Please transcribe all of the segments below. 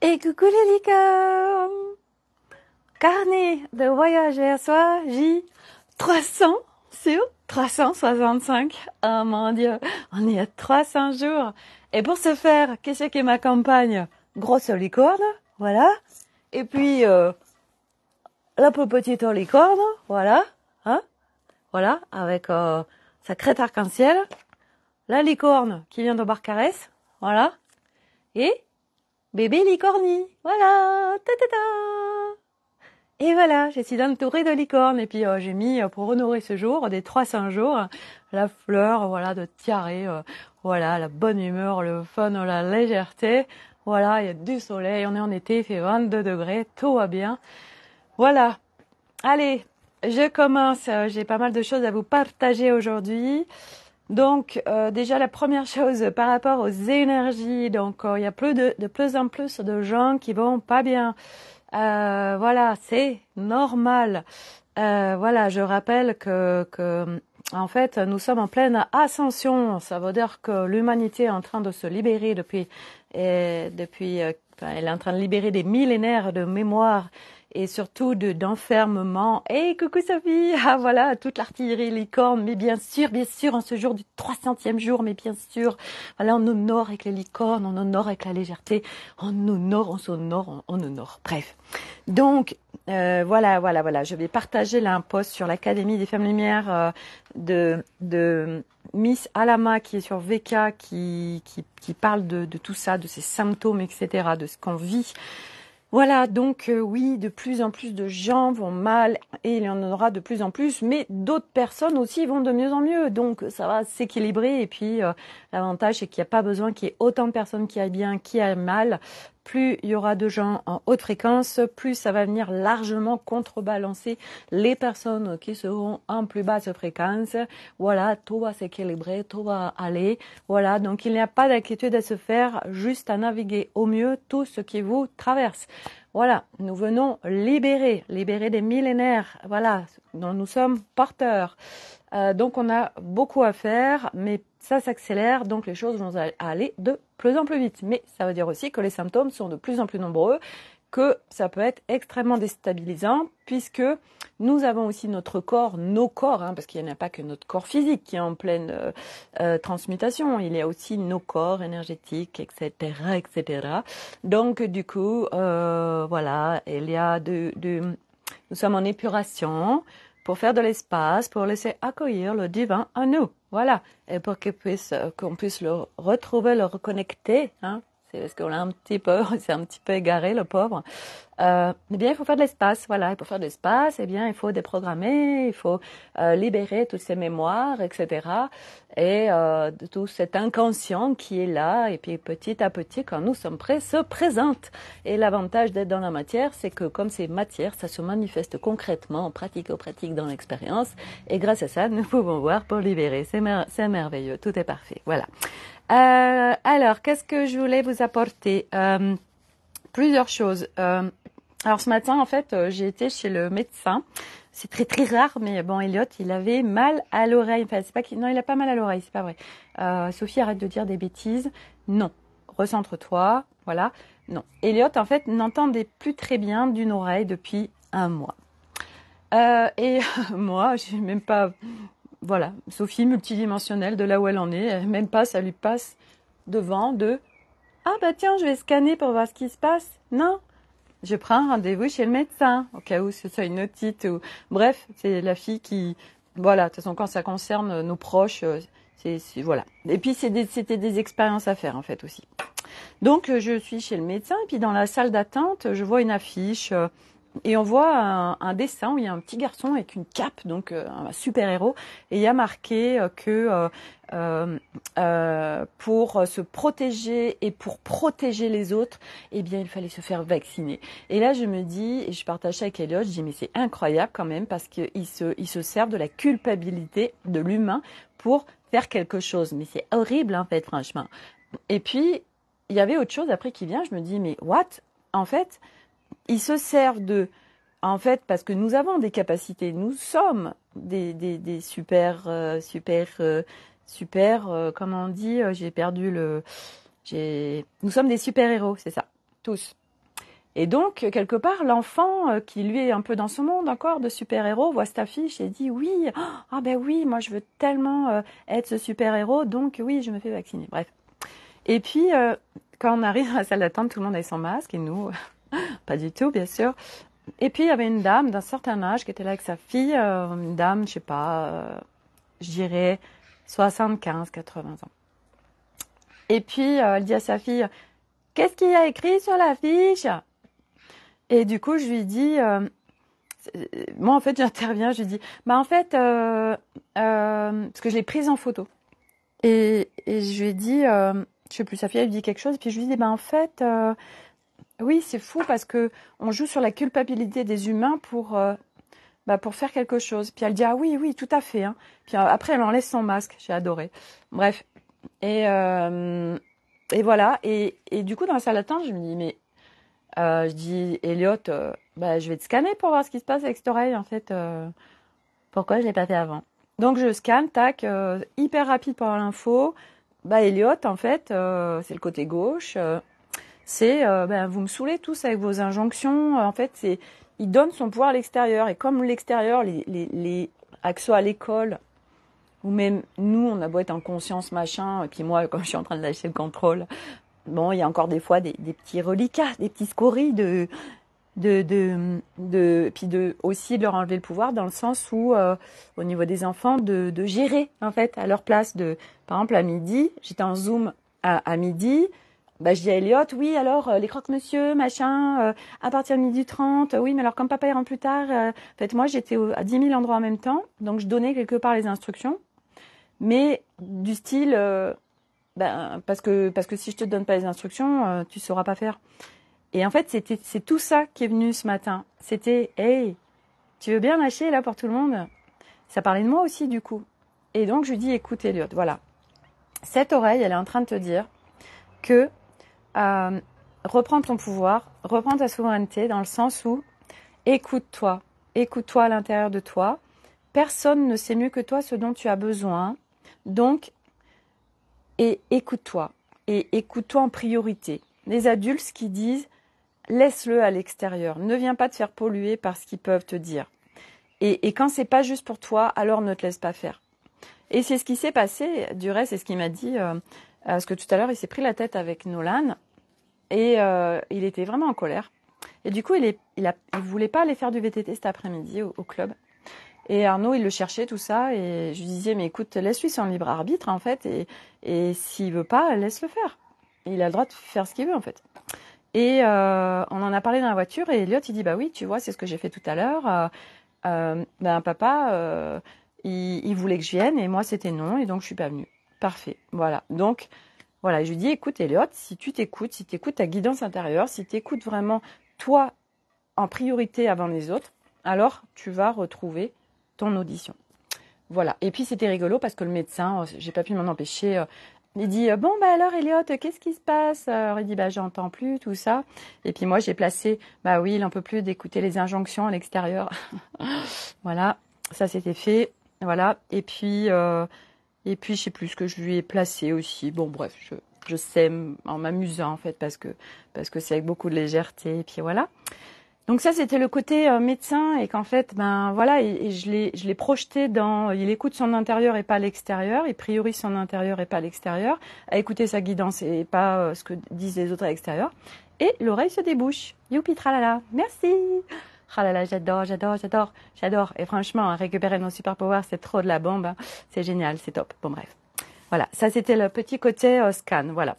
Et coucou les licornes! Carnet de voyage vers soi, J300 sur 365. Oh mon Dieu, on est à 300 jours. Et pour ce faire, qu'est-ce qui m'accompagne? Grosse licorne, voilà. Et puis, la plus petite licorne, voilà. Hein? Voilà, avec sa crête arc-en-ciel. La licorne qui vient de Barcarès, voilà. Et bébé licorni, voilà. Ta ta ta. Et voilà, je suis entourée de licornes. Et puis j'ai mis, pour honorer ce jour, des 300 jours, la fleur, voilà, de tiare, voilà, la bonne humeur, le fun, la légèreté. Voilà, il y a du soleil, on est en été, il fait 22 degrés, tout va bien. Voilà. Allez, je commence. J'ai pas mal de choses à vous partager aujourd'hui. Donc, déjà, la première chose par rapport aux énergies. Donc, il y a de plus en plus de gens qui vont pas bien. Voilà, c'est normal. Voilà, je rappelle que, en fait, nous sommes en pleine ascension. Ça veut dire que l'humanité est en train de se libérer elle est en train de libérer des millénaires de mémoire et surtout d'enfermement. Et coucou Sophie, ah voilà, toute l'artillerie licorne, mais bien sûr, en ce jour du 300e jour, mais bien sûr, voilà, on honore avec les licornes, on honore avec la légèreté, on honore, on s'honore, on honore. Bref. Donc, voilà, je vais partager là un post sur l'Académie des Femmes Lumières de Miss Alama qui est sur VK, qui parle de tout ça, de ses symptômes, etc., de ce qu'on vit. Voilà, donc oui, de plus en plus de gens vont mal et il y en aura de plus en plus, mais d'autres personnes aussi vont de mieux en mieux. Donc ça va s'équilibrer et puis l'avantage c'est qu'il n'y a pas besoin qu'il y ait autant de personnes qui aillent bien, qui aillent mal. Plus il y aura de gens en haute fréquence, plus ça va venir largement contrebalancer les personnes qui seront en plus basse fréquence. Voilà, tout va s'équilibrer, tout va aller. Voilà, donc il n'y a pas d'inquiétude à se faire, juste à naviguer au mieux tout ce qui vous traverse. Voilà, nous venons libérer des millénaires, voilà, dont nous sommes porteurs. Donc on a beaucoup à faire, mais ça s'accélère, donc les choses vont aller de plus en plus vite. Mais ça veut dire aussi que les symptômes sont de plus en plus nombreux, que ça peut être extrêmement déstabilisant, puisque nous avons aussi notre corps, nos corps, parce qu'il n'y en a pas que notre corps physique qui est en pleine transmutation, il y a aussi nos corps énergétiques, etc., etc. Donc du coup, voilà, il y a nous sommes en épuration, pour faire de l'espace, pour laisser accueillir le divin en nous. Voilà. Et pour qu'on puisse le retrouver, le reconnecter, c'est parce qu'on a c'est un petit peu égaré, le pauvre. Eh bien, il faut faire de l'espace, voilà. Et pour faire de l'espace, eh bien, il faut déprogrammer, il faut libérer toutes ces mémoires, etc. Et de tout cet inconscient qui est là. Et puis, petit à petit, quand nous sommes prêts, se présente. Et l'avantage d'être dans la matière, c'est que comme c'est matière, ça se manifeste concrètement, pratico-pratique dans l'expérience. Et grâce à ça, nous pouvons voir pour libérer. C'est merveilleux, tout est parfait. Voilà. Alors, qu'est-ce que je voulais vous apporter? Plusieurs choses. Alors ce matin, en fait, j'ai été chez le médecin. C'est très très rare, mais bon, Elliot, il avait mal à l'oreille. Enfin, c'est pas qu'il... Non, il a pas mal à l'oreille, c'est pas vrai. Sophie, arrête de dire des bêtises. Non, recentre-toi. Voilà. Non. Elliot, en fait, n'entendait plus très bien d'une oreille depuis un mois. Et moi, j'ai même pas... Voilà, Sophie multidimensionnelle de là où elle en est, même pas, ça lui passe devant de « Ah bah tiens, je vais scanner pour voir ce qui se passe. » Non, je prends un rendez-vous chez le médecin, au cas où c'est ça une otite ou... Bref, c'est la fille qui... Voilà, de toute façon, quand ça concerne nos proches, voilà. Et puis, c'était des expériences à faire, en fait, aussi. Donc, je suis chez le médecin, et puis dans la salle d'attente, je vois une affiche... et on voit un dessin où il y a un petit garçon avec une cape, donc un super-héros, et il y a marqué que pour se protéger et pour protéger les autres, eh bien, il fallait se faire vacciner. Et là, je me dis, et je partage ça avec Elliot, je dis, mais c'est incroyable quand même, parce qu'ils se servent de la culpabilité de l'humain pour faire quelque chose. Mais c'est horrible, en fait, franchement. Et puis, il y avait autre chose après qui vient, je me dis, mais what? En fait, ils se servent en fait, parce que nous avons des capacités, nous sommes des comment on dit, nous sommes des super-héros, c'est ça, tous. Et donc, quelque part, l'enfant qui lui est un peu dans ce monde encore de super-héros voit cette affiche et dit oui, ah ben oui, moi je veux tellement être ce super-héros, donc oui, je me fais vacciner. Bref. Et puis, quand on arrive à la salle d'attente, tout le monde est sans masque et nous, pas du tout, bien sûr. Et puis, il y avait une dame d'un certain âge qui était là avec sa fille, une dame, je sais pas, je dirais 75, 80 ans. Et puis, elle dit à sa fille, qu'est-ce qu'il y a écrit sur l'affiche? Et du coup, je lui dis, moi en fait, j'interviens, je lui dis, bah en fait, parce que je l'ai prise en photo. Et je lui ai dit, je sais plus, sa fille, elle lui dit quelque chose, et puis je lui dis, bah en fait, oui, c'est fou parce que on joue sur la culpabilité des humains pour faire quelque chose. Puis elle dit, ah oui, oui, tout à fait. Hein. Puis après, elle enlève son masque, j'ai adoré. Bref, et voilà, et du coup, dans la salle d'attente, je me dis, mais je dis, Elliot, je vais te scanner pour voir ce qui se passe avec cette oreille, en fait. Pourquoi je l'ai pas fait avant? Donc, je scanne, tac, hyper rapide pour avoir l'info. Elliot, en fait, c'est le côté gauche. Vous me saoulez tous avec vos injonctions. En fait, il donne son pouvoir à l'extérieur. Et comme l'extérieur, les accès à l'école, ou même nous, on a beau être en conscience, machin, et puis moi, comme je suis en train de lâcher le contrôle, bon, il y a encore des fois des petits reliquats, des petits scories puis aussi de leur enlever le pouvoir dans le sens où, au niveau des enfants, de gérer, en fait, à leur place par exemple, à midi, j'étais en Zoom à midi, je dis à Elliot, oui, alors, les croque-monsieur, machin, à partir de 12h30, oui, mais alors, comme papa il rentre plus tard, en fait, moi, j'étais à 10 000 endroits en même temps, donc je donnais quelque part les instructions, mais du style, parce que si je te donne pas les instructions, tu sauras pas faire. Et en fait, c'est tout ça qui est venu ce matin. C'était, hey, tu veux bien lâcher là pour tout le monde? Ça parlait de moi aussi du coup. Et donc je lui dis, écoute Elliot, voilà, cette oreille, elle est en train de te dire que reprends ton pouvoir, reprends ta souveraineté dans le sens où écoute-toi à l'intérieur de toi. Personne ne sait mieux que toi ce dont tu as besoin. Donc, écoute-toi en priorité. Les adultes, ce qu'ils disent, laisse-le à l'extérieur. Ne viens pas te faire polluer par ce qu'ils peuvent te dire. Et quand c'est pas juste pour toi, alors ne te laisse pas faire. Et c'est ce qui s'est passé. Du reste, c'est ce qu'il m'a dit. Parce que tout à l'heure, il s'est pris la tête avec Nolan. Et il était vraiment en colère. Et du coup, il voulait pas aller faire du VTT cet après-midi au club. Et Arnaud, il le cherchait, tout ça. Et je lui disais, mais écoute, laisse-lui son libre arbitre, en fait. Et s'il veut pas, laisse-le faire. Il a le droit de faire ce qu'il veut, en fait. Et on en a parlé dans la voiture et Elliot il dit bah oui tu vois c'est ce que j'ai fait tout à l'heure. Papa il voulait que je vienne et moi c'était non et donc je suis pas venue. Parfait, voilà. Donc voilà, je lui dis écoute Elliot, si tu écoutes ta guidance intérieure, si tu écoutes vraiment toi en priorité avant les autres, alors tu vas retrouver ton audition. Voilà. Et puis c'était rigolo parce que le médecin, j'ai pas pu m'en empêcher. Il dit bon alors Elliot, qu'est-ce qui se passe? Alors il dit j'entends plus tout ça. Et puis moi j'ai placé oui il en peut plus d'écouter les injonctions à l'extérieur. Voilà, ça c'était fait. Voilà. Et puis je sais plus ce que je lui ai placé aussi. Bon bref, je sème en m'amusant en fait parce que c'est avec beaucoup de légèreté et puis voilà. Donc ça c'était le côté médecin et qu'en fait voilà et je l'ai projeté dans il écoute son intérieur et pas l'extérieur, il priorise son intérieur et pas l'extérieur, à écouter sa guidance et pas ce que disent les autres à l'extérieur et l'oreille se débouche. Youpi tralala. Merci. Tralala, j'adore et franchement récupérer nos super pouvoirs c'est trop de la bombe, hein. C'est génial, c'est top. Bon bref. Voilà, ça c'était le petit côté scan, voilà.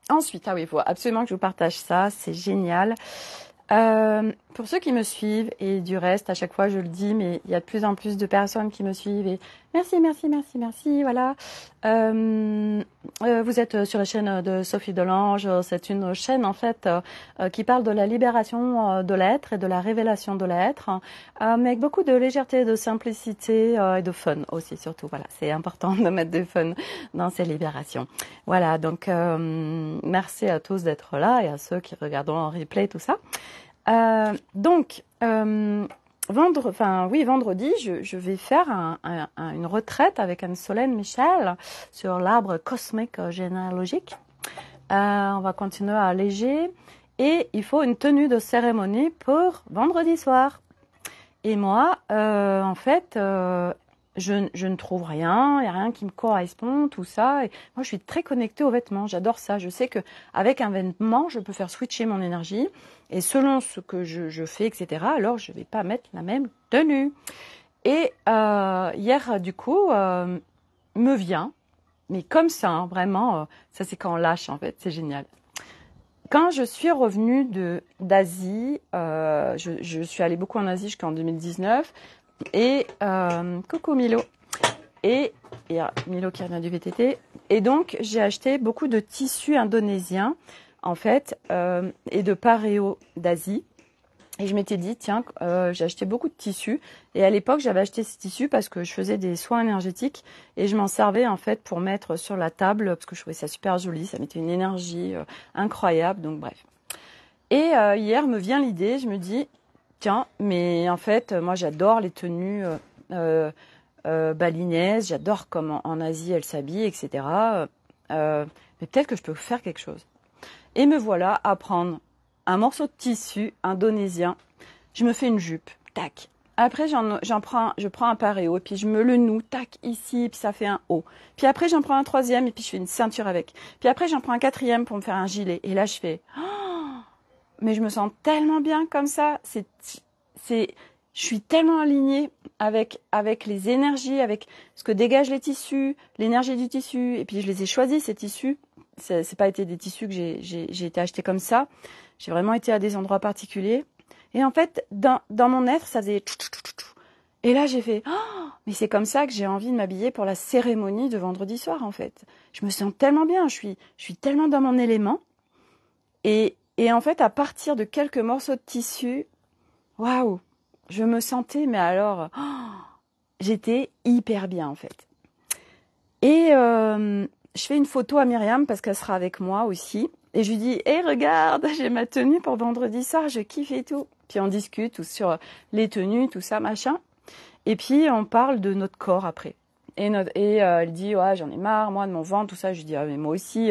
Ensuite, il faut absolument que je vous partage ça, c'est génial. Pour ceux qui me suivent, et du reste, à chaque fois je le dis, mais il y a de plus en plus de personnes qui me suivent, et merci, voilà. Vous êtes sur la chaîne de Sophie Delange, c'est une chaîne en fait qui parle de la libération de l'être et de la révélation de l'être, mais avec beaucoup de légèreté, de simplicité et de fun aussi surtout, voilà, c'est important de mettre du fun dans ces libérations. Voilà, donc merci à tous d'être là et à ceux qui regarderont en replay tout ça. Vendredi, je vais faire une retraite avec Anne-Solène Michel sur l'arbre cosmique généalogique. On va continuer à alléger et il faut une tenue de cérémonie pour vendredi soir. Et moi, en fait, je ne trouve rien, il n'y a rien qui me correspond, tout ça. Et moi, je suis très connectée aux vêtements, j'adore ça. Je sais qu'avec un vêtement, je peux faire switcher mon énergie. Et selon ce que je fais, etc., alors je ne vais pas mettre la même tenue. Et hier, du coup, me vient, mais comme ça, hein, vraiment, ça c'est quand on lâche en fait, c'est génial. Quand je suis revenue d'Asie, je suis allée beaucoup en Asie jusqu'en 2019, et coucou Milo, et il y a Milo qui revient du VTT, et donc j'ai acheté beaucoup de tissus indonésiens, en fait, et de paréo d'Asie. Et je m'étais dit, tiens, j'ai acheté beaucoup de tissus. Et à l'époque, j'avais acheté ces tissus parce que je faisais des soins énergétiques. Et je m'en servais, en fait, pour mettre sur la table, parce que je trouvais ça super joli. Ça mettait une énergie incroyable. Donc, bref. Et hier, me vient l'idée, je me dis, tiens, mais en fait, moi, j'adore les tenues balinaises. J'adore comment en Asie, elles s'habillent, etc. Mais peut-être que je peux faire quelque chose. Et me voilà à prendre un morceau de tissu indonésien, je me fais une jupe, tac. Après, je prends un paréo, et puis je me le noue, tac, ici, et puis ça fait un haut. Puis après, j'en prends un troisième, et puis je fais une ceinture avec. Puis après, j'en prends un quatrième pour me faire un gilet. Et là, je fais, oh, mais je me sens tellement bien comme ça. Je suis tellement alignée avec les énergies, avec ce que dégagent les tissus, l'énergie du tissu. Et puis, je les ai choisis, ces tissus. C'est pas été des tissus que j'ai été achetés comme ça. J'ai vraiment été à des endroits particuliers. Et en fait, dans mon être, ça faisait... Et là, j'ai fait, oh, mais c'est comme ça que j'ai envie de m'habiller pour la cérémonie de vendredi soir, en fait. Je me sens tellement bien, je suis tellement dans mon élément. Et en fait, à partir de quelques morceaux de tissu, waouh, je me sentais, mais alors, oh, j'étais hyper bien, en fait. Et je fais une photo à Myriam parce qu'elle sera avec moi aussi. Et je lui dis, hé, regarde, j'ai ma tenue pour vendredi soir, je kiffe et tout. Puis on discute sur les tenues, tout ça, machin. Et puis on parle de notre corps après. Et elle dit, ouais, j'en ai marre, moi, de mon ventre, tout ça. Je lui dis, ah, mais moi aussi,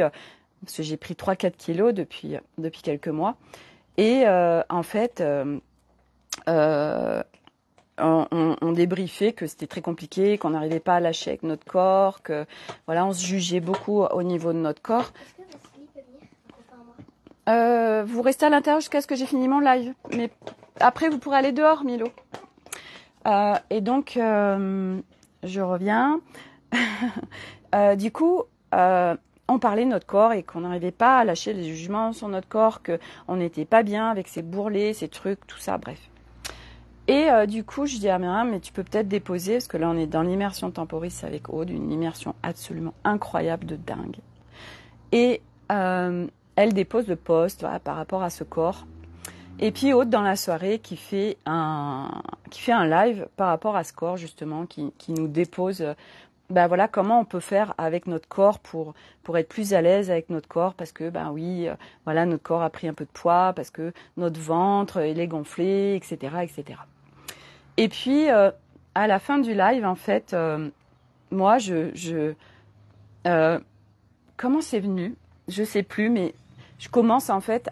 parce que j'ai pris 3-4 kilos depuis quelques mois. Et en fait, on débriefait que c'était très compliqué, qu'on n'arrivait pas à lâcher avec notre corps, que voilà, on se jugeait beaucoup au niveau de notre corps. Vous restez à l'intérieur jusqu'à ce que j'ai fini mon live. Mais après, vous pourrez aller dehors, Milo. Et donc, je reviens. Du coup, on parlait de notre corps et qu'on n'arrivait pas à lâcher les jugements sur notre corps, qu'on n'était pas bien avec ces bourrelets, ces trucs, tout ça, bref. Et du coup, je dis à Myriam, mais tu peux peut-être déposer, parce que là, on est dans l'immersion temporis avec Aude, une immersion absolument incroyable de dingue. Et elle dépose le post voilà, par rapport à ce corps. Et puis Aude dans la soirée qui fait un live par rapport à ce corps justement, qui nous dépose ben voilà comment on peut faire avec notre corps pour être plus à l'aise avec notre corps parce que ben oui voilà notre corps a pris un peu de poids parce que notre ventre il est gonflé etc. Et puis à la fin du live en fait moi comment c'est venu je sais plus mais je commence en fait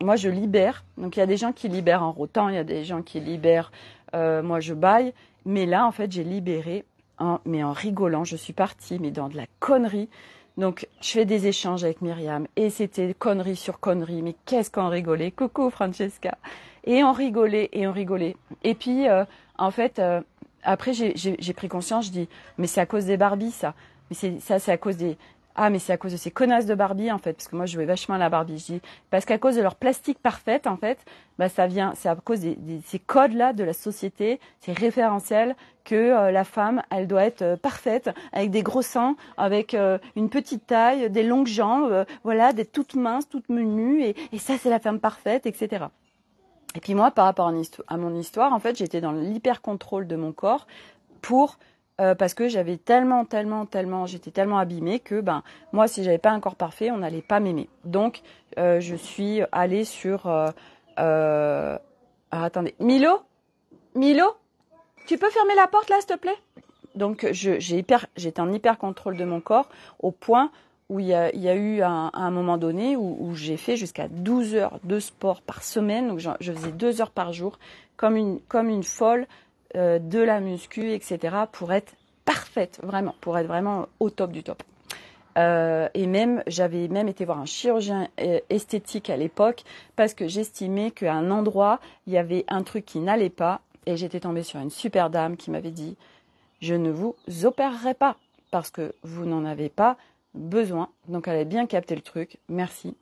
moi je libère donc il y a des gens qui libèrent en rotant il y a des gens qui libèrent moi je baille mais là en fait j'ai libéré mais en rigolant je suis partie mais dans de la connerie donc je fais des échanges avec Myriam et c'était connerie sur connerie mais qu'est-ce qu'on rigolait coucou Francesca et on rigolait et puis en fait après j'ai pris conscience je dis mais c'est à cause des Barbies ça mais c'est à cause des mais c'est à cause de ces connasses de Barbie en fait parce que moi je jouais vachement à la Barbie je dis parce qu'à cause de leur plastique parfaite en fait bah c'est à cause de ces codes là de la société ces référentiels que la femme elle doit être parfaite avec des gros seins avec une petite taille des longues jambes voilà d'être toute mince toute menue et ça c'est la femme parfaite etc. Et puis moi par rapport à mon histoire en fait j'étais dans l'hyper contrôle de mon corps pour parce que j'avais j'étais tellement abîmée que moi si j'avais pas un corps parfait on n'allait pas m'aimer donc je suis allée sur attendez Milo tu peux fermer la porte là s'il te plaît donc j'étais en hyper contrôle de mon corps au point il y a eu un moment donné où j'ai fait jusqu'à 12 heures de sport par semaine. Donc, je faisais 2 heures par jour, comme une folle, de la muscu, etc., pour être parfaite, vraiment, pour être vraiment au top du top. Et même, j'avais même été voir un chirurgien esthétique à l'époque parce que j'estimais qu'à un endroit, il y avait un truc qui n'allait pas. Et j'étais tombée sur une super dame qui m'avait dit « Je ne vous opérerai pas parce que vous n'en avez pas besoin. » Donc, elle avait bien capté le truc. Merci.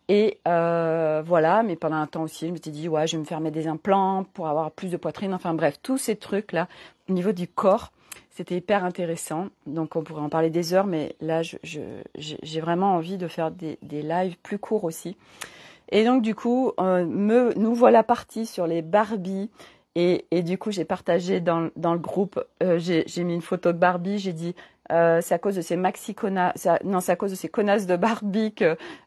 Et voilà, mais pendant un temps aussi, je m'étais dit « Ouais, je vais me faire mettre des implants pour avoir plus de poitrine. » Enfin bref, tous ces trucs-là, au niveau du corps, c'était hyper intéressant. Donc, on pourrait en parler des heures, mais là, j'ai vraiment envie de faire des lives plus courts aussi. Et donc, du coup, nous voilà partis sur les Barbies. Et du coup, j'ai partagé dans le groupe, j'ai mis une photo de Barbie. J'ai dit, c'est à cause de ces non, c'est à cause de ces connasses de Barbie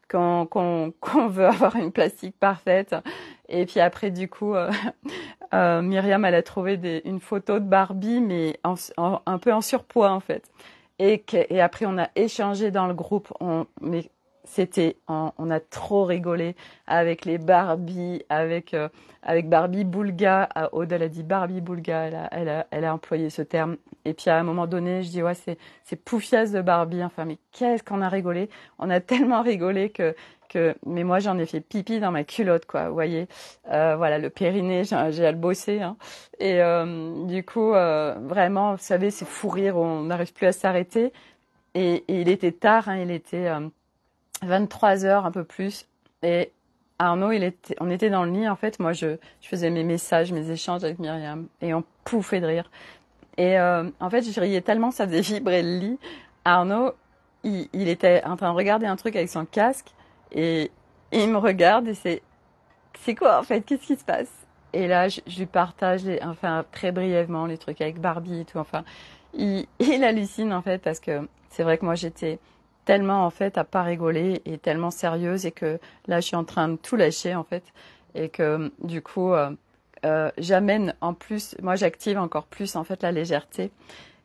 qu'on veut avoir une plastique parfaite. Et puis après, du coup, Myriam, elle a trouvé une photo de Barbie, mais un peu en surpoids, en fait. Et après, on a échangé dans le groupe. Mais on a trop rigolé avec les Barbie, avec Barbie Boulga. Aude, elle a dit Barbie Boulga, elle a employé ce terme. Et puis à un moment donné, je dis ouais, c'est Poufias de Barbie. Enfin, mais qu'est-ce qu'on a rigolé. On a tellement rigolé mais moi j'en ai fait pipi dans ma culotte, quoi. Vous voyez, voilà, le périnée, j'ai à le bosser, hein. Et du coup, vraiment, vous savez, c'est fou rire, on n'arrive plus à s'arrêter. Et il était tard, hein, il était 23 heures, un peu plus. Et Arnaud, on était dans le lit, en fait. Moi, je faisais mes messages, mes échanges avec Myriam. Et on pouffait de rire. Et en fait, je riais tellement, ça faisait vibrer le lit. Arnaud, il était en train de regarder un truc avec son casque. Et il me regarde et c'est quoi, en fait? Qu'est-ce qui se passe? Et là, je lui partage, enfin, très brièvement, les trucs avec Barbie et tout. Enfin, il hallucine, en fait, parce que c'est vrai que moi, j'étais tellement, en fait, à pas rigoler et tellement sérieuse et que là, je suis en train de tout lâcher, en fait. Et que, du coup, j'amène en plus, moi, j'active encore plus, en fait, la légèreté.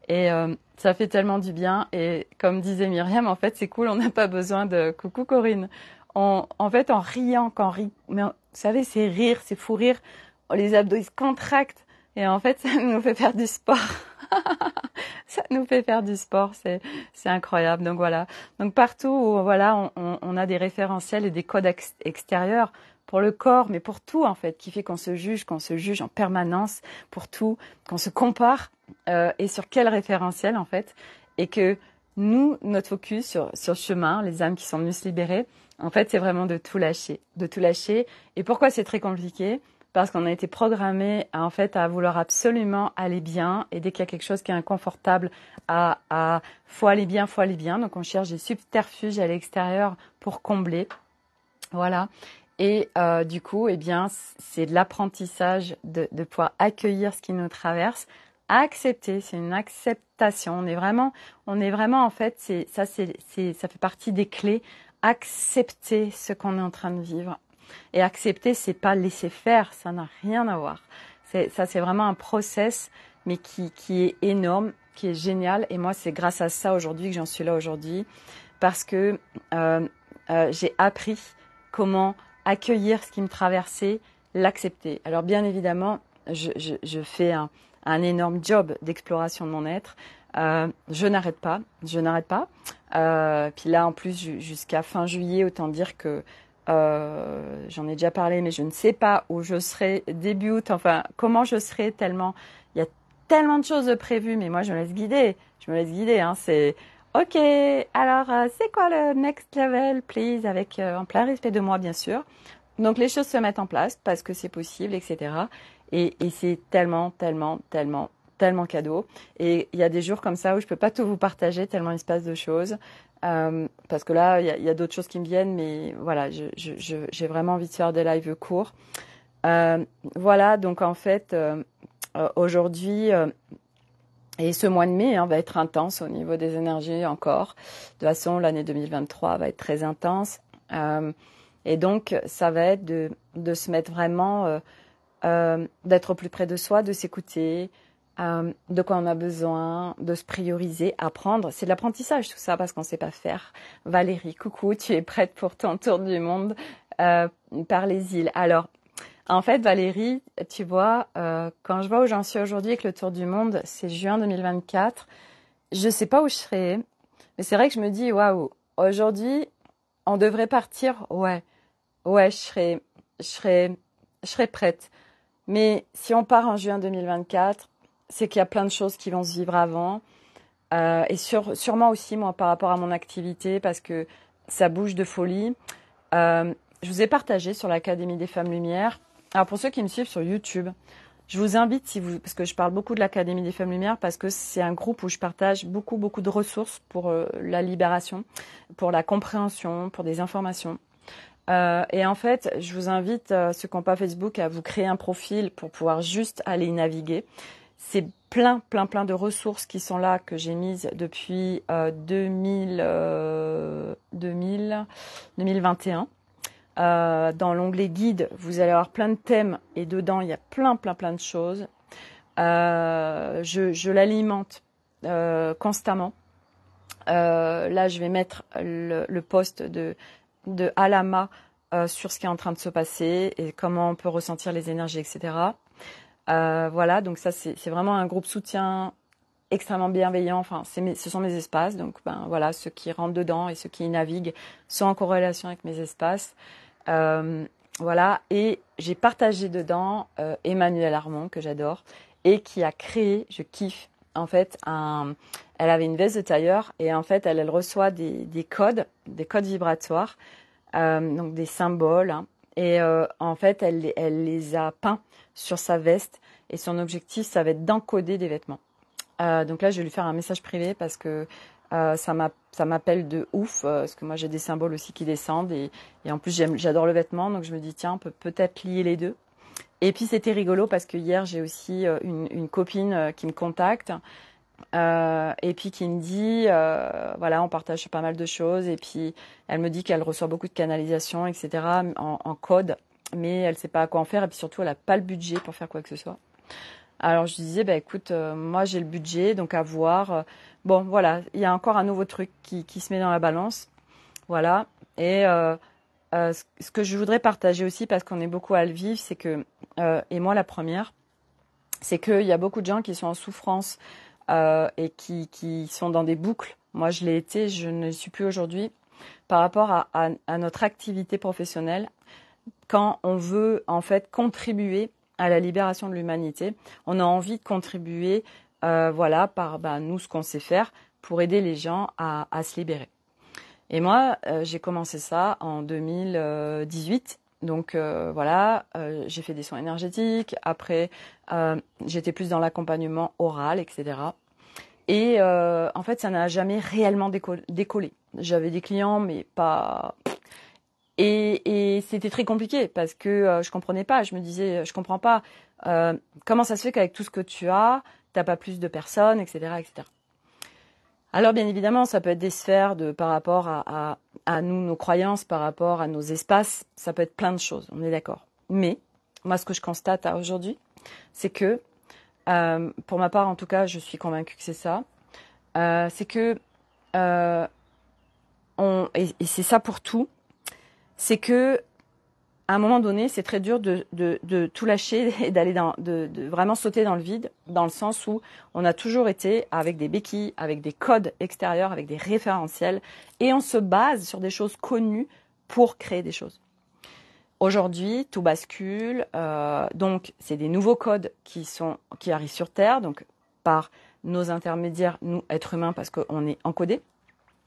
Et ça fait tellement du bien. Et comme disait Myriam, en fait, c'est cool, on n'a pas besoin de coucou Corinne. En fait, en riant, mais vous savez, c'est rire, c'est fou rire. Les abdos, ils se contractent. Et en fait, ça nous fait faire du sport. Ça nous fait faire du sport, c'est incroyable. Donc voilà. Donc partout où voilà, on a des référentiels et des codes extérieurs pour le corps, mais pour tout en fait, qui fait qu'on se juge en permanence pour tout, qu'on se compare et sur quel référentiel en fait, et que nous, notre focus sur ce chemin, les âmes qui sont venues se libérer, en fait, c'est vraiment de tout lâcher, de tout lâcher. Et pourquoi c'est très compliqué? Parce qu'on a été programmé en fait à vouloir absolument aller bien, et dès qu'il y a quelque chose qui est inconfortable, faut aller bien, faut aller bien. Donc on cherche des subterfuges à l'extérieur pour combler, voilà. Et du coup, eh bien, c'est de l'apprentissage de pouvoir accueillir ce qui nous traverse, accepter. C'est une acceptation. On est vraiment en fait, ça fait partie des clés. Accepter ce qu'on est en train de vivre. Et accepter, c'est pas laisser faire, ça n'a rien à voir. C'est vraiment un process, mais qui est énorme, qui est génial. Et moi, c'est grâce à ça aujourd'hui que j'en suis là aujourd'hui, parce que j'ai appris comment accueillir ce qui me traversait, l'accepter. Alors bien évidemment, je fais un énorme job d'exploration de mon être. Je n'arrête pas. Puis là, en plus, jusqu'à fin juillet, autant dire que j'en ai déjà parlé, mais je ne sais pas où je serai début août, enfin, comment je serai tellement, il y a tellement de choses de prévues, mais moi, je me laisse guider, hein, c'est, ok, alors, c'est quoi le next level, please, avec, en plein respect de moi, bien sûr. Donc, les choses se mettent en place parce que c'est possible, etc. Et c'est tellement, tellement, tellement, tellement cadeau. Et il y a des jours comme ça où je peux pas tout vous partager tellement il se passe de choses. Parce que là, il y a d'autres choses qui me viennent, mais voilà, j'ai vraiment envie de faire des lives courts. Voilà, donc en fait, aujourd'hui, et ce mois de mai va être intense au niveau des énergies encore. De toute façon, l'année 2023 va être très intense. Et donc, ça va être de se mettre vraiment, d'être au plus près de soi, de s'écouter, de quoi on a besoin, de se prioriser, apprendre. C'est de l'apprentissage tout ça parce qu'on ne sait pas faire. Valérie, coucou, tu es prête pour ton tour du monde par les îles. Alors, en fait, Valérie, tu vois, quand je vois où j'en suis aujourd'hui avec le tour du monde, c'est juin 2024. Je sais pas où je serai, mais c'est vrai que je me dis, waouh, aujourd'hui, on devrait partir. Ouais, ouais, je serais prête. Mais si on part en juin 2024, c'est qu'il y a plein de choses qui vont se vivre avant. Et sûrement aussi, moi, par rapport à mon activité, parce que ça bouge de folie. Je vous ai partagé sur l'Académie des Femmes Lumière. Alors, pour ceux qui me suivent sur YouTube, je vous invite, parce que je parle beaucoup de l'Académie des Femmes Lumière, parce que c'est un groupe où je partage beaucoup, beaucoup de ressources pour la libération, pour la compréhension, pour des informations. Et en fait, je vous invite, ceux qui n'ont pas Facebook, à vous créer un profil pour pouvoir juste aller y naviguer. C'est plein, plein, plein de ressources qui sont là, que j'ai mises depuis 2021. Dans l'onglet guide, vous allez avoir plein de thèmes et dedans, il y a plein, plein, plein de choses. Je l'alimente constamment. Là, je vais mettre le post de Alama sur ce qui est en train de se passer et comment on peut ressentir les énergies, etc. Voilà, donc ça, c'est vraiment un groupe soutien extrêmement bienveillant. Enfin, ce sont mes espaces. Donc, ben voilà, ceux qui rentrent dedans et ceux qui y naviguent sont en corrélation avec mes espaces. Voilà, et j'ai partagé dedans Emmanuelle Armand, que j'adore, et qui a créé, je kiffe, en fait, elle avait une veste de tailleur, et en fait, elle reçoit des codes vibratoires, donc des symboles, hein, et en fait, elle les a peints sur sa veste, et son objectif, ça va être d'encoder des vêtements. Donc là, je vais lui faire un message privé parce que ça m'appelle de ouf, parce que moi j'ai des symboles aussi qui descendent et en plus j'adore le vêtement, donc je me dis tiens, on peut peut-être lier les deux. Et puis c'était rigolo parce que hier j'ai aussi une copine qui me contacte et puis qui me dit voilà, on partage pas mal de choses et puis elle me dit qu'elle reçoit beaucoup de canalisations, etc. en code, mais elle sait pas à quoi en faire et puis surtout elle a pas le budget pour faire quoi que ce soit. Alors je disais, bah écoute, moi j'ai le budget, donc à voir. Bon, voilà, il y a encore un nouveau truc qui se met dans la balance. Voilà. Et ce que je voudrais partager aussi, parce qu'on est beaucoup à le vivre, c'est que, et moi la première, c'est qu'il y a beaucoup de gens qui sont en souffrance et qui sont dans des boucles. Moi je l'ai été, je ne le suis plus aujourd'hui, par rapport à notre activité professionnelle, quand on veut en fait contribuer à la libération de l'humanité. On a envie de contribuer, voilà, par nous, ce qu'on sait faire pour aider les gens à se libérer. Et moi, j'ai commencé ça en 2018. Donc voilà, j'ai fait des soins énergétiques. Après, j'étais plus dans l'accompagnement oral, etc. Et en fait, ça n'a jamais réellement décollé. J'avais des clients, mais pas... Et c'était très compliqué parce que je comprenais pas. Je me disais, je comprends pas comment ça se fait qu'avec tout ce que tu as, t'as pas plus de personnes, etc., etc. Alors bien évidemment, ça peut être des sphères par rapport à nous, nos croyances, par rapport à nos espaces. Ça peut être plein de choses. On est d'accord. Mais moi, ce que je constate aujourd'hui, c'est que pour ma part, en tout cas, je suis convaincue que c'est ça. C'est que et c'est ça pour tout. C'est que à un moment donné, c'est très dur de tout lâcher et d'aller de vraiment sauter dans le vide, dans le sens où on a toujours été avec des béquilles, avec des codes extérieurs, avec des référentiels, et on se base sur des choses connues pour créer des choses. Aujourd'hui, tout bascule, donc c'est des nouveaux codes qui arrivent sur Terre, donc par nos intermédiaires, nous, êtres humains, parce qu'on est encodés,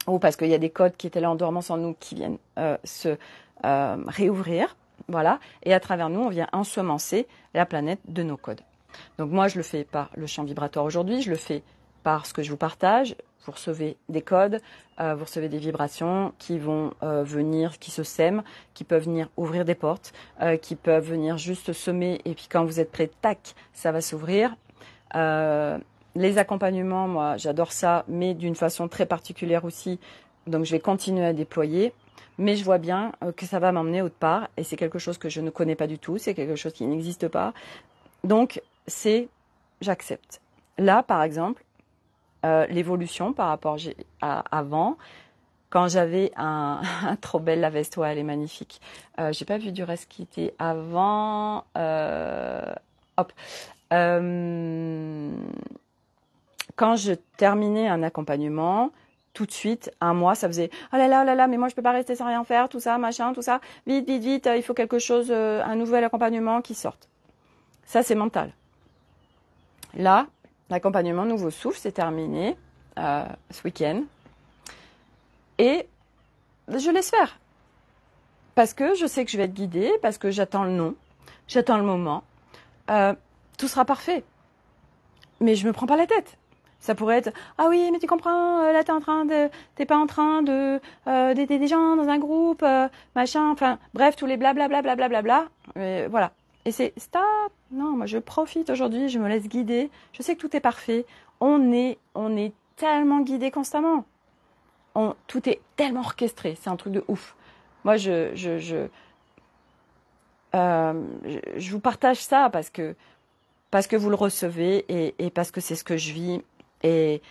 ou parce qu'il y a des codes qui étaient là en dormance en nous qui viennent se réouvrir, voilà, et à travers nous, on vient ensemencer la planète de nos codes. Donc moi, je le fais par le champ vibratoire aujourd'hui, je le fais par ce que je vous partage. Vous recevez des codes, vous recevez des vibrations qui vont venir, qui se sèment, qui peuvent venir ouvrir des portes, qui peuvent venir juste semer, et puis quand vous êtes prêt, tac, ça va s'ouvrir. Les accompagnements, moi, j'adore ça, mais d'une façon très particulière aussi. Donc, je vais continuer à déployer. Mais je vois bien que ça va m'emmener autre part. Et c'est quelque chose que je ne connais pas du tout. C'est quelque chose qui n'existe pas. Donc, j'accepte. Là, par exemple, l'évolution par rapport à avant, quand j'avais un trop belle la veste, ouais, elle est magnifique. J'ai pas vu du reste qui était avant. Hop. Euh, Quand je terminais un accompagnement, tout de suite, un mois, ça faisait oh là là, mais moi je peux pas rester sans rien faire, tout ça, machin, tout ça. Vite, vite, vite, il faut quelque chose, un nouvel accompagnement qui sorte. Ça, c'est mental. Là, l'accompagnement Nouveau Souffle, c'est terminé ce week-end. Et je laisse faire. Parce que je sais que je vais être guidée, parce que j'attends le nom, j'attends le moment. Tout sera parfait. Mais je me prends pas la tête. Ça pourrait être ah oui mais tu comprends là t'es pas en train de d'aider des gens dans un groupe machin enfin bref tous les blablabla blablabla voilà et c'est stop non moi je profite aujourd'hui je me laisse guider je sais que tout est parfait on est tellement guidé constamment tout est tellement orchestré c'est un truc de ouf moi je vous partage ça parce que vous le recevez et parce que c'est ce que je vis et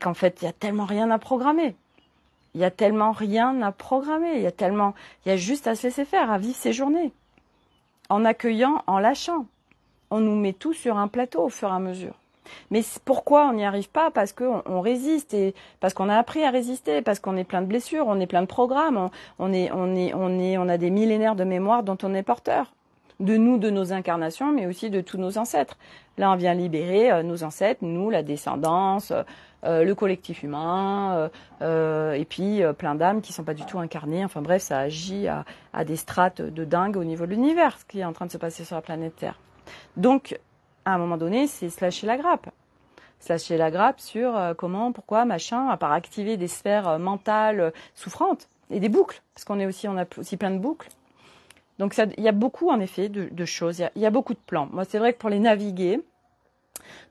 qu'en fait, il y a tellement rien à programmer. Il y a tellement rien à programmer. Il y a juste à se laisser faire, à vivre ses journées. En accueillant, en lâchant. On nous met tout sur un plateau au fur et à mesure. Mais pourquoi on n'y arrive pas? Parce qu'on résiste et parce qu'on a appris à résister, parce qu'on est plein de blessures, on est plein de programmes, on a des millénaires de mémoire dont on est porteur. De nous, de nos incarnations, mais aussi de tous nos ancêtres. Là, on vient libérer nos ancêtres, nous, la descendance, le collectif humain, et puis plein d'âmes qui sont pas du tout incarnées. Enfin bref, ça agit à des strates de dingue au niveau de l'univers, ce qui est en train de se passer sur la planète Terre. Donc, à un moment donné, c'est se lâcher la grappe. Se lâcher la grappe sur comment, pourquoi, machin, à part activer des sphères mentales souffrantes et des boucles, parce on a aussi plein de boucles. Donc il y a beaucoup en effet de choses, il y a beaucoup de plans. Moi c'est vrai que pour les naviguer,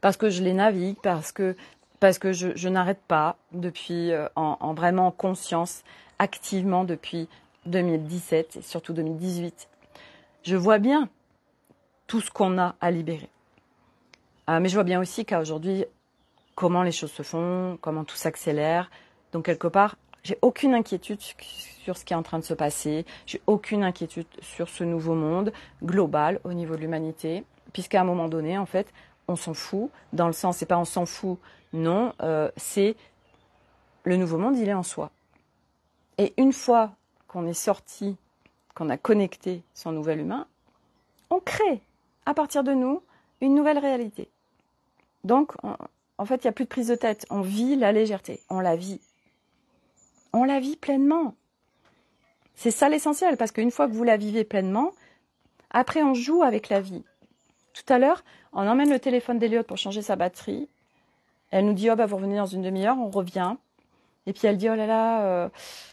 parce que je les navigue, parce que je n'arrête pas depuis en vraiment conscience, activement depuis 2017 et surtout 2018. Je vois bien tout ce qu'on a à libérer. Mais je vois bien aussi qu'aujourd'hui, comment les choses se font, comment tout s'accélère. Donc quelque part, j'ai aucune inquiétude sur ce qui est en train de se passer. J'ai aucune inquiétude sur ce nouveau monde global au niveau de l'humanité, puisqu'à un moment donné, en fait, on s'en fout. Dans le sens, c'est pas on s'en fout, non, c'est le nouveau monde, il est en soi. Et une fois qu'on est sorti, qu'on a connecté son nouvel humain, on crée à partir de nous une nouvelle réalité. Donc, en fait, il n'y a plus de prise de tête. On vit la légèreté, on la vit. On la vit pleinement. C'est ça l'essentiel, parce qu'une fois que vous la vivez pleinement, après on joue avec la vie. Tout à l'heure, on emmène le téléphone d'Eliott pour changer sa batterie. Elle nous dit, oh bah vous revenez dans une demi-heure, on revient. Et puis elle dit, oh là là,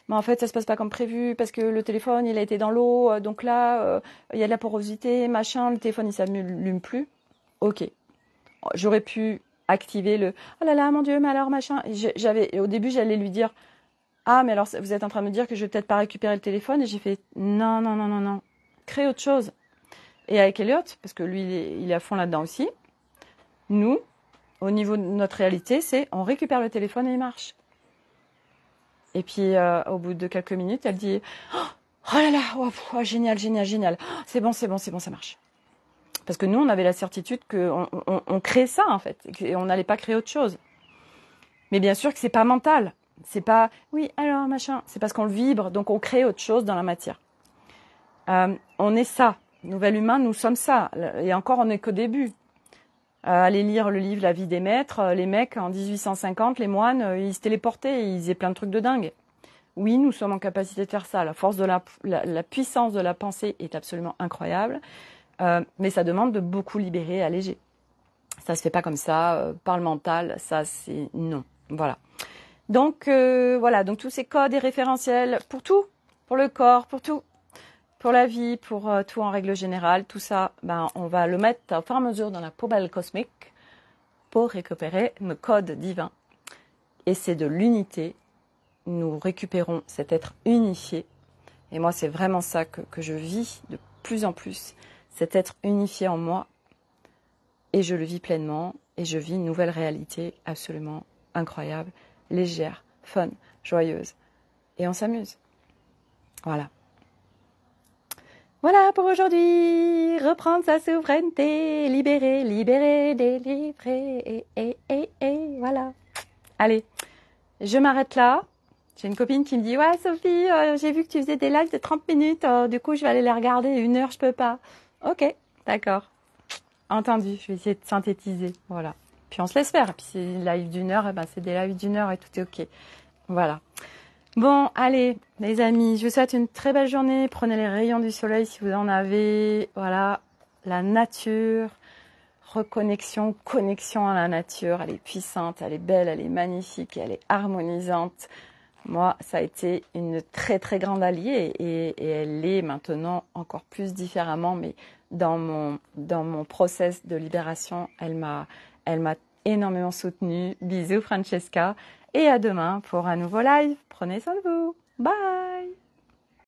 mais en fait ça se passe pas comme prévu, parce que le téléphone il a été dans l'eau, donc là, il y a de la porosité, machin, le téléphone il s'allume plus. Ok. J'aurais pu activer le, oh là là, mon Dieu, mais alors machin. Au début j'allais lui dire, ah, mais alors vous êtes en train de me dire que je vais peut-être pas récupérer le téléphone. Et j'ai fait non, non, non, non, non. Crée autre chose. Et avec Eliott, parce que lui, il est à fond là-dedans aussi, nous, au niveau de notre réalité, c'est on récupère le téléphone et il marche. Et puis, au bout de quelques minutes, elle dit oh là là, oh, génial, génial, génial. Oh, c'est bon, ça marche. Parce que nous, on avait la certitude qu'on crée ça, en fait, et on n'allait pas créer autre chose. Mais bien sûr que c'est pas mental. C'est pas, oui, alors, machin. C'est parce qu'on le vibre, donc on crée autre chose dans la matière. On est ça. Nouvel humain, nous sommes ça. Et encore, on n'est qu'au début. Allez lire le livre La vie des maîtres. Les mecs, en 1850, les moines, ils se téléportaient, ils faisaient plein de trucs de dingue. Oui, nous sommes en capacité de faire ça. La force de la puissance de la pensée est absolument incroyable. Mais ça demande de beaucoup libérer et alléger. Ça se fait pas comme ça, par le mental, ça c'est non. Voilà. Donc voilà, donc tous ces codes et référentiels pour tout, pour le corps, pour tout, pour la vie, pour tout en règle générale, tout ça, ben on va le mettre au fur et à mesure dans la poubelle cosmique pour récupérer nos codes divins. Et c'est de l'unité. Nous récupérons cet être unifié. Et moi, c'est vraiment ça que je vis de plus en plus, cet être unifié en moi. Et je le vis pleinement. et je vis une nouvelle réalité absolument incroyable, légère, fun, joyeuse. Et on s'amuse. Voilà. Voilà pour aujourd'hui. Reprendre sa souveraineté, libérer, libérer, délivrer. Et voilà. Allez, je m'arrête là. J'ai une copine qui me dit « Ouais Sophie, j'ai vu que tu faisais des lives de 30 minutes, du coup je vais aller les regarder, 1 heure je peux pas. » Ok, d'accord. Entendu, je vais essayer de synthétiser. Voilà. Puis on se laisse faire. Et puis c'est des lives d'1 heure, c'est des lives d'1 heure et tout est ok. Voilà. Bon, allez, les amis, je vous souhaite une très belle journée. Prenez les rayons du soleil si vous en avez. Voilà, la nature, reconnexion, connexion à la nature. Elle est puissante, elle est belle, elle est magnifique, elle est harmonisante. Moi, ça a été une très très grande alliée et elle est maintenant encore plus différemment, mais dans mon process de libération, elle m'a énormément soutenue. Bisous Francesca et à demain pour un nouveau live. Prenez soin de vous. Bye.